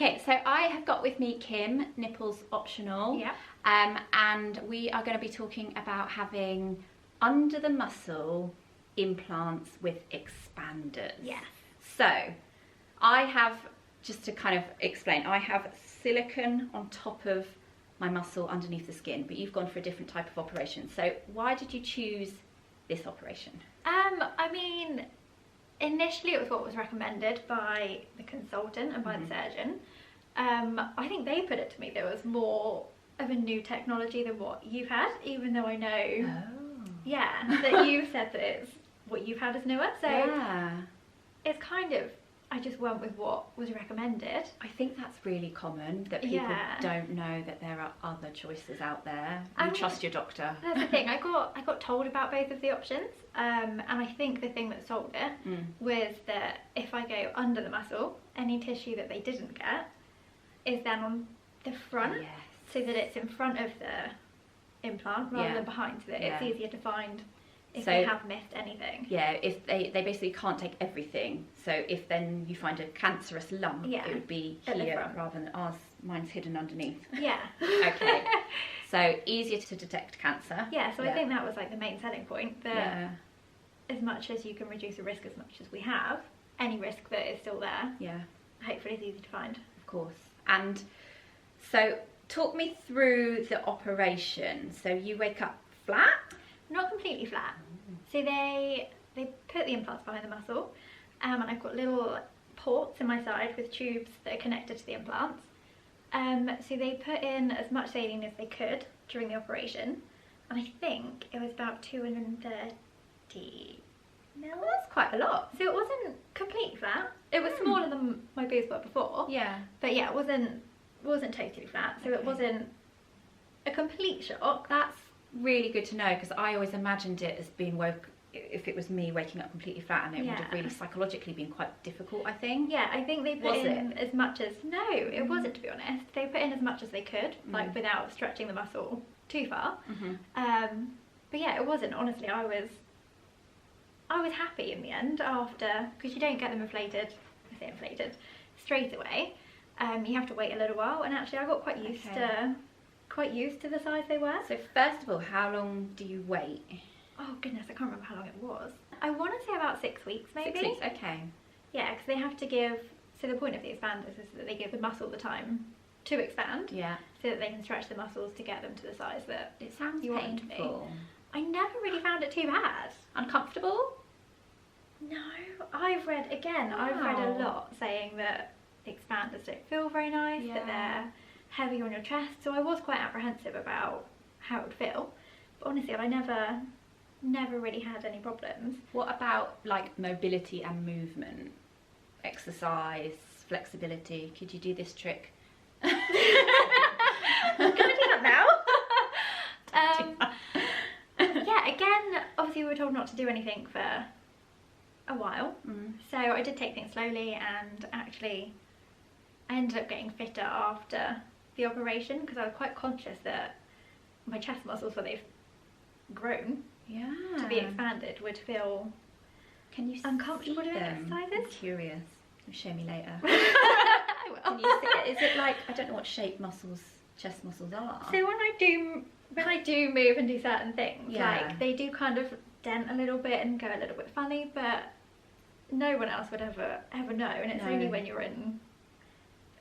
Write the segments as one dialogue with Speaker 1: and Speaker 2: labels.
Speaker 1: Okay, so I have got with me Kim, Nipples Optional.
Speaker 2: Yeah.
Speaker 1: And we are going to be talking about having under the muscle implants with expanders.
Speaker 2: Yes.
Speaker 1: So I have, just to kind of explain, I have silicone on top of my muscle underneath the skin, but you've gone for a different type of operation. So why did you choose this operation?
Speaker 2: I mean, initially it was what was recommended by the consultant and by the surgeon. I think they put it to me there was more of a new technology than what you've had, even though I know that you've said that it's what you've had is newer. So it's kind of, I just went with what was recommended.
Speaker 1: I think that's really common, that people don't know that there are other choices out there. You trust your doctor.
Speaker 2: That's the thing. I got told about both of the options, and I think the thing that sold it was that if I go under the muscle, any tissue that they didn't get is then on the front, so that it's in front of the implant rather than behind, so that it's easier to find if they have missed anything. Yeah,
Speaker 1: if they basically can't take everything. So if then you find a cancerous lump, it would be here rather than ours. Mine's hidden underneath.
Speaker 2: Yeah.
Speaker 1: Okay. So easier to detect cancer.
Speaker 2: Yeah, so I think that was like the main selling point, that as much as you can reduce the risk as much as we have, any risk that is still there, hopefully it's easy to find.
Speaker 1: Of course. And so talk me through the operation. So you wake up flat?
Speaker 2: Not completely flat. So they put the implants behind the muscle, and I've got little ports in my side with tubes that are connected to the implants. So they put in as much saline as they could during the operation, and I think it was about 230 mil.
Speaker 1: Well, that's quite a lot.
Speaker 2: So it wasn't completely flat. It was smaller than my boobs were before.
Speaker 1: Yeah.
Speaker 2: But yeah, it wasn't totally flat. So it wasn't a complete shock.
Speaker 1: That's really good to know, because I always imagined it as being if it was me waking up completely flat, and it would have really psychologically been quite difficult, I think.
Speaker 2: Yeah, I think they put in as much as, no, it wasn't, to be honest. They put in as much as they could, like without stretching the muscle too far. But yeah, it wasn't, honestly. I was happy in the end after, because you don't get them inflated straight away. You have to wait a little while, and actually I got quite used to the size they were.
Speaker 1: So first of all, how long do you wait?
Speaker 2: Oh goodness, I can't remember how long it was. I want to say about 6 weeks maybe.
Speaker 1: 6 weeks, okay.
Speaker 2: Yeah, because they have to give, so the point of the expanders is that they give the muscle the time to expand, so that they can stretch the muscles to get them to the size that
Speaker 1: it sounds
Speaker 2: you
Speaker 1: painful.
Speaker 2: Want them to be. I never really found it too bad.
Speaker 1: Uncomfortable?
Speaker 2: No, I've read a lot saying that the expanders don't feel very nice, that they're heavy on your chest, so I was quite apprehensive about how it would feel, but honestly I never really had any problems.
Speaker 1: What about like mobility and movement, exercise, flexibility? Could you do this trick?
Speaker 2: I'm gonna do that now. Yeah, again, obviously we were told not to do anything for a while, so I did take things slowly, and actually I ended up getting fitter after the operation, because I was quite conscious that my chest muscles, where they've grown to be expanded, would feel uncomfortable doing exercises.
Speaker 1: I'm curious. You'll show me later.
Speaker 2: I will.
Speaker 1: Can you see it? Is it like, I don't know what shape chest muscles are.
Speaker 2: So when I do move and do certain things, like they do kind of dent a little bit and go a little bit funny, but no one else would ever know, and it's only when you're in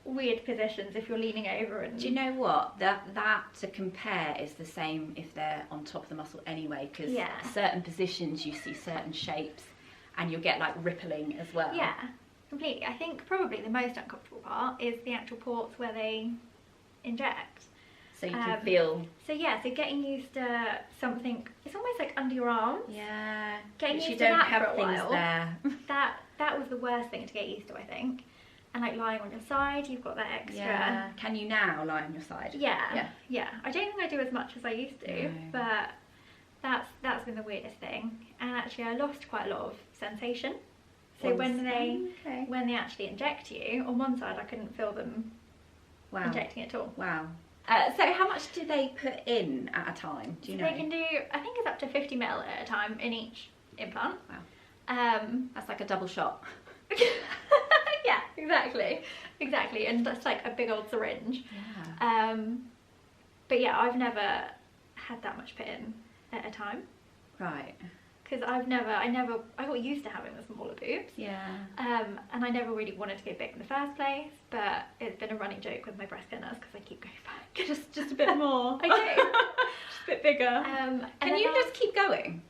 Speaker 2: weird positions, if you're leaning over. And
Speaker 1: do you know what, that to compare is the same if they're on top of the muscle anyway, because certain positions you see certain shapes, and you'll get like rippling as well.
Speaker 2: Yeah, completely. I think probably the most uncomfortable part is the actual ports where they inject.
Speaker 1: So you can feel.
Speaker 2: So yeah, so getting used to something, it's almost like under your arms.
Speaker 1: Yeah.
Speaker 2: Getting used to that for a while. That was the worst thing to get used to, I think. And like lying on your side, you've got that extra.
Speaker 1: Yeah. Can you now lie on your side?
Speaker 2: Yeah. I don't think I do as much as I used to, but that's been the weirdest thing. And actually, I lost quite a lot of sensation. So when they actually inject you, on one side I couldn't feel them injecting at all.
Speaker 1: Wow. So how much do they put in at a time? Do you know?
Speaker 2: They can do, I think it's up to 50 ml at a time in each implant.
Speaker 1: Wow. That's like a double shot.
Speaker 2: Yeah, exactly. Exactly, and that's like a big old syringe.
Speaker 1: Yeah.
Speaker 2: But yeah, I've never had that much put in at a time.
Speaker 1: Right.
Speaker 2: Because I got used to having the smaller boobs.
Speaker 1: Yeah.
Speaker 2: And I never really wanted to go big in the first place, but it's been a running joke with my breast care nurse because I keep going back.
Speaker 1: Just a bit more.
Speaker 2: I do.
Speaker 1: Just a bit bigger. Can you just keep going?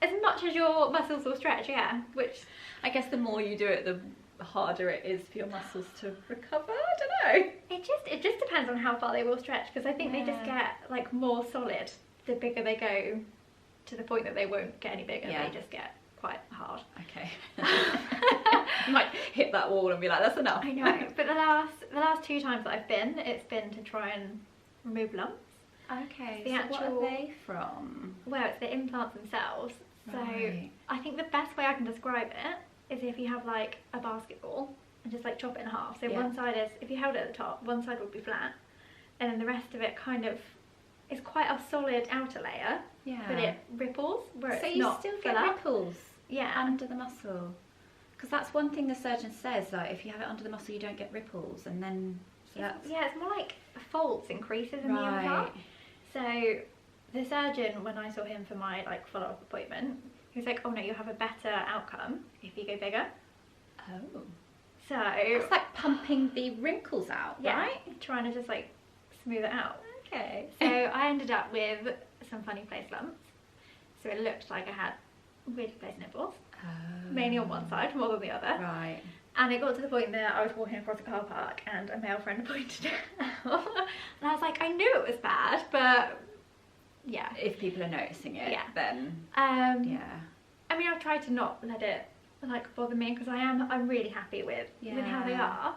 Speaker 2: As much as your muscles will stretch, yeah. Which
Speaker 1: I guess the more you do it, the harder it is for your muscles to recover. I don't know.
Speaker 2: it just depends on how far they will stretch, because I think they just get like more solid the bigger they go, to the point that they won't get any bigger.
Speaker 1: Yeah.
Speaker 2: They just get quite hard.
Speaker 1: Okay. You might hit that wall and be like, that's enough.
Speaker 2: I know. But the last 2 times that I've been, it's been to try and remove lumps.
Speaker 1: Okay.
Speaker 2: The
Speaker 1: so
Speaker 2: actual,
Speaker 1: what are they from?
Speaker 2: Well, it's the implants themselves.
Speaker 1: Right.
Speaker 2: So I think the best way I can describe it is if you have like a basketball and just like chop it in half. So one side is, if you held it at the top, one side would be flat, and then the rest of it kind of is quite a solid outer layer.
Speaker 1: Yeah.
Speaker 2: But it ripples where it's
Speaker 1: so you
Speaker 2: not
Speaker 1: still
Speaker 2: full
Speaker 1: get
Speaker 2: up.
Speaker 1: ripples.
Speaker 2: Yeah.
Speaker 1: Under the muscle. Because that's one thing the surgeon says, like if you have it under the muscle, you don't get ripples, and then
Speaker 2: Yeah, it's more like folds and creases in the implant. So the surgeon, when I saw him for my like follow-up appointment, he was like, "Oh no, you'll have a better outcome if you go bigger."
Speaker 1: Oh.
Speaker 2: So
Speaker 1: it's like pumping the wrinkles out, right?
Speaker 2: Trying to just like smooth it out.
Speaker 1: Okay.
Speaker 2: So I ended up with some funny placed lumps. So it looked like I had weirdly placed nipples, mainly on one side more than the other.
Speaker 1: Right.
Speaker 2: And it got to the point that I was walking across a car park and a male friend pointed it out. And I was like, I knew it was bad, but yeah.
Speaker 1: If people are noticing it, then
Speaker 2: yeah. I mean, I've tried to not let it like bother me, because I'm really happy with how they are.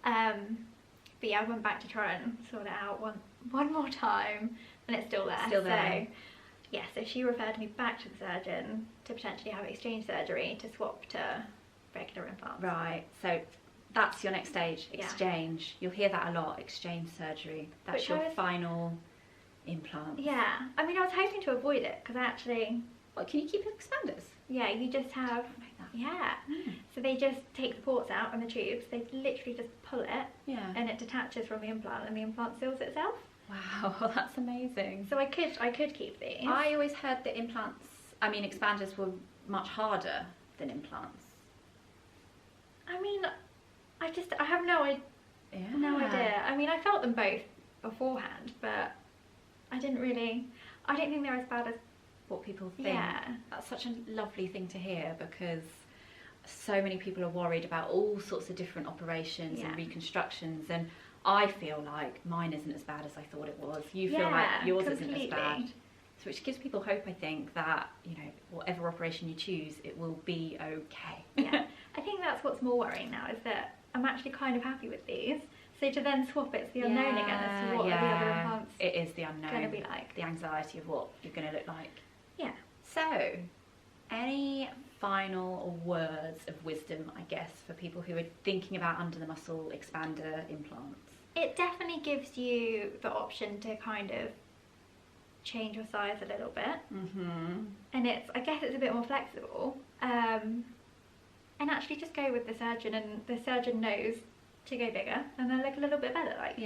Speaker 2: But yeah, I went back to try and sort it out one more time, and it's still there.
Speaker 1: Still there.
Speaker 2: So yeah, so she referred me back to the surgeon to potentially have exchange surgery to swap to regular implants.
Speaker 1: Right, so that's your next stage, exchange. You'll hear that a lot, exchange surgery. That's your final implant.
Speaker 2: Yeah, I mean, I was hoping to avoid it, because actually...
Speaker 1: What, can you keep expanders?
Speaker 2: Yeah, you just have... Yeah. So they just take the ports out and the tubes, they literally just pull it, and it detaches from the implant, and the implant seals itself.
Speaker 1: Wow, that's amazing.
Speaker 2: So I could keep these.
Speaker 1: I always heard that expanders were much harder than implants.
Speaker 2: I mean, I have no idea. I mean, I felt them both beforehand, but I don't think they're as bad as
Speaker 1: what people think.
Speaker 2: Yeah.
Speaker 1: That's such a lovely thing to hear, because so many people are worried about all sorts of different operations and reconstructions, and I feel like mine isn't as bad as I thought it was. You feel like yours isn't as bad. So which gives people hope, I think, that, you know, whatever operation you choose, it will be okay.
Speaker 2: Yeah. I think that's what's more worrying now, is that I'm actually kind of happy with these. So to then swap, it's the unknown again as to what the other implants
Speaker 1: it is the unknown.
Speaker 2: going to be like.
Speaker 1: The anxiety of what you're going to look like.
Speaker 2: Yeah.
Speaker 1: So, any final words of wisdom, I guess, for people who are thinking about under the muscle expander implants? It
Speaker 2: definitely gives you the option to kind of change your size a little bit. And I guess it's a bit more flexible. And actually just go with the surgeon, and the surgeon knows to go bigger, and they look a little bit better. Like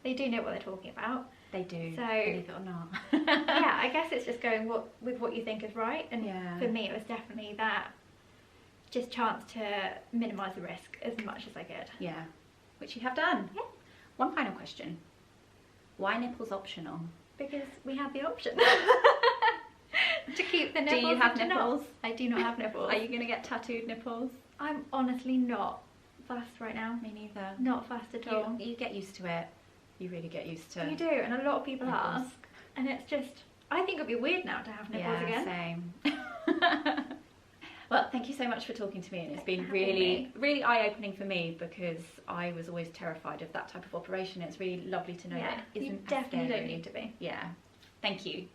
Speaker 2: they do know what they're talking about.
Speaker 1: They do,
Speaker 2: so,
Speaker 1: believe it or not.
Speaker 2: Yeah, I guess it's just going with what you think is right. And for me, it was definitely that just chance to minimise the risk as much as I could.
Speaker 1: Yeah, which you have done.
Speaker 2: Yeah.
Speaker 1: One final question. Why nipples optional?
Speaker 2: Because we have the option. To keep the nipples.
Speaker 1: Do you have nipples?
Speaker 2: I do not have nipples.
Speaker 1: Are you going to get tattooed nipples?
Speaker 2: I'm honestly not fussed right now.
Speaker 1: Me neither.
Speaker 2: Not fussed at all.
Speaker 1: You get used to it. You really get used to it.
Speaker 2: You do, and a lot of people ask. And it's just, I think it would be weird now to have nipples again.
Speaker 1: Same. Well, thank you so much for talking to me, and it's been really eye-opening for me, because I was always terrified of that type of operation. It's really lovely to know that it isn't
Speaker 2: you definitely
Speaker 1: scary.
Speaker 2: don't need to be.
Speaker 1: Yeah. Thank you.